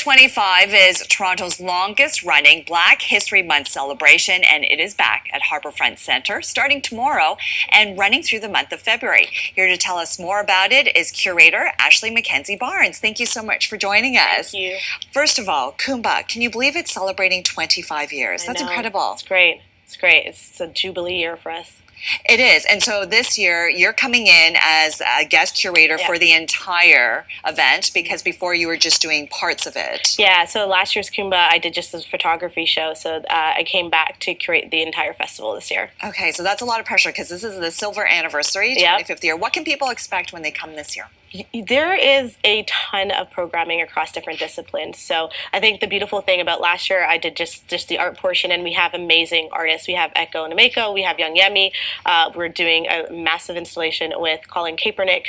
Kuumba25 is Toronto's longest running Black History Month celebration, and it is back at Harbourfront Centre starting tomorrow and running through the month of February. Here to tell us more about it is curator Ashley McKenzie-Barnes. Thank you so much for joining us. Thank you. First of all, Kuumba, can you believe it's celebrating 25 years? That's incredible. It's great. It's great. It's a jubilee year for us. It is. And so this year you're coming in as a guest curator for the entire event, because before you were just doing parts of it. Yeah, so last year's Kuumba I did just a photography show, so I came back to curate the entire festival this year. Okay, so that's a lot of pressure because this is the silver anniversary, 25th year. What can people expect when they come this year? There is a ton of programming across different disciplines. So I think the beautiful thing about last year, I did just the art portion, and we have amazing artists. We have Echo and Ameko, we have Young Yemi. We're doing a massive installation with Colin Kaepernick,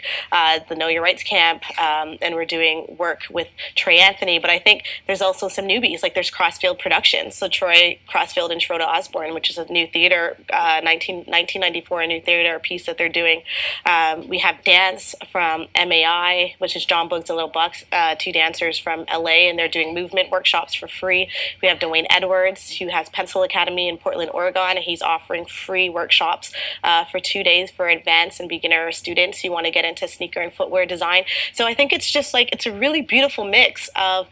the Know Your Rights Camp, and we're doing work with Trey Anthony. But I think there's also some newbies, like there's Crossfield Productions. So Troy Crossfield and Schroeder Osborne, which is a new theater, 1994, a new theater piece that they're doing. We have dance from MAI, which is John Boogs and Little Bucks, two dancers from LA, and they're doing movement workshops for free. We have Dwayne Edwards, who has Pencil Academy in Portland, Oregon, and he's offering free workshops for 2 days for advanced and beginner students who want to get into sneaker and footwear design. So I think it's just like, it's a really beautiful mix of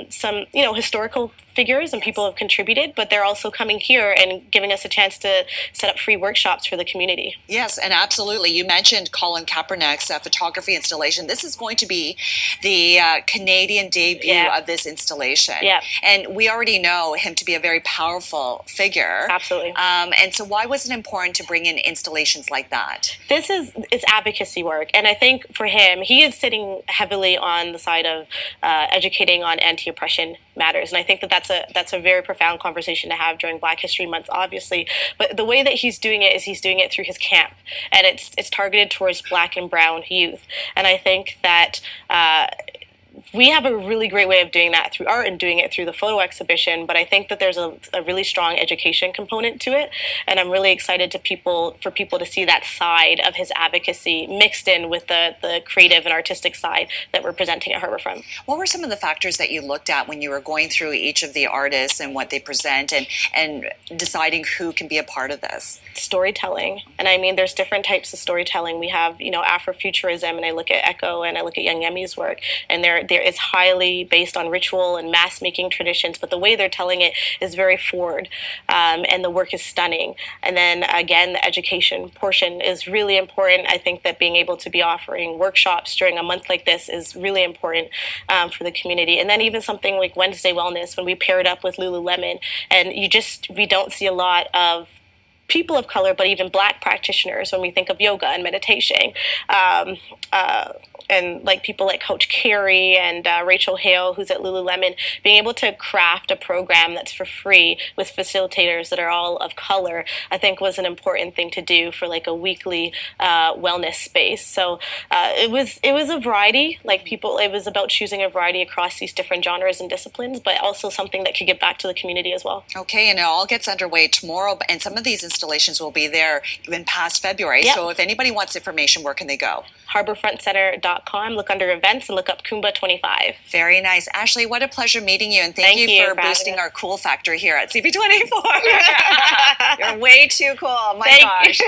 some, historical figures and people have contributed, but they're also coming here and giving us a chance to set up free workshops for the community. Yes, and absolutely. You mentioned Colin Kaepernick's photography installation. This is going to be the Canadian debut of this installation. Yeah. And we already know him to be a very powerful figure. Absolutely. And so why was it important to bring in installations like that? It's advocacy work. And I think for him, he is sitting heavily on the side of educating on anti-oppression matters. And I think that's a very profound conversation to have during Black History Month, obviously. But the way that he's doing it is he's doing it through his camp, and it's targeted towards Black and brown youth. And I think that we have a really great way of doing that through art and doing it through the photo exhibition, but I think that there's a really strong education component to it, and I'm really excited for people to see that side of his advocacy mixed in with the creative and artistic side that we're presenting at Harbourfront. What were some of the factors that you looked at when you were going through each of the artists and what they present and deciding who can be a part of this? Storytelling. And I mean, there's different types of storytelling. We have, Afrofuturism, and I look at Echo and I look at Young Yemi's work, and there is highly based on ritual and mass-making traditions, but the way they're telling it is very forward, and the work is stunning. And then again, the education portion is really important. I think that being able to be offering workshops during a month like this is really important for the community. And then even something like Wednesday Wellness, when we paired up with Lululemon, and we don't see a lot of people of color, but even Black practitioners when we think of yoga and meditation. And like people like Coach Carey and Rachel Hale, who's at Lululemon, being able to craft a program that's for free with facilitators that are all of color, I think was an important thing to do for like a weekly wellness space. So it was a variety, it was about choosing a variety across these different genres and disciplines, but also something that could give back to the community as well. Okay, and it all gets underway tomorrow, and some of these installations will be there even past February. Yep. So if anybody wants information, where can they go? harbourfrontcenter.com, look under events and look up Kuumba25. Very nice. Ashley, what a pleasure meeting you, and thank you for boosting our cool factor here at CP24. You're way too cool. My gosh.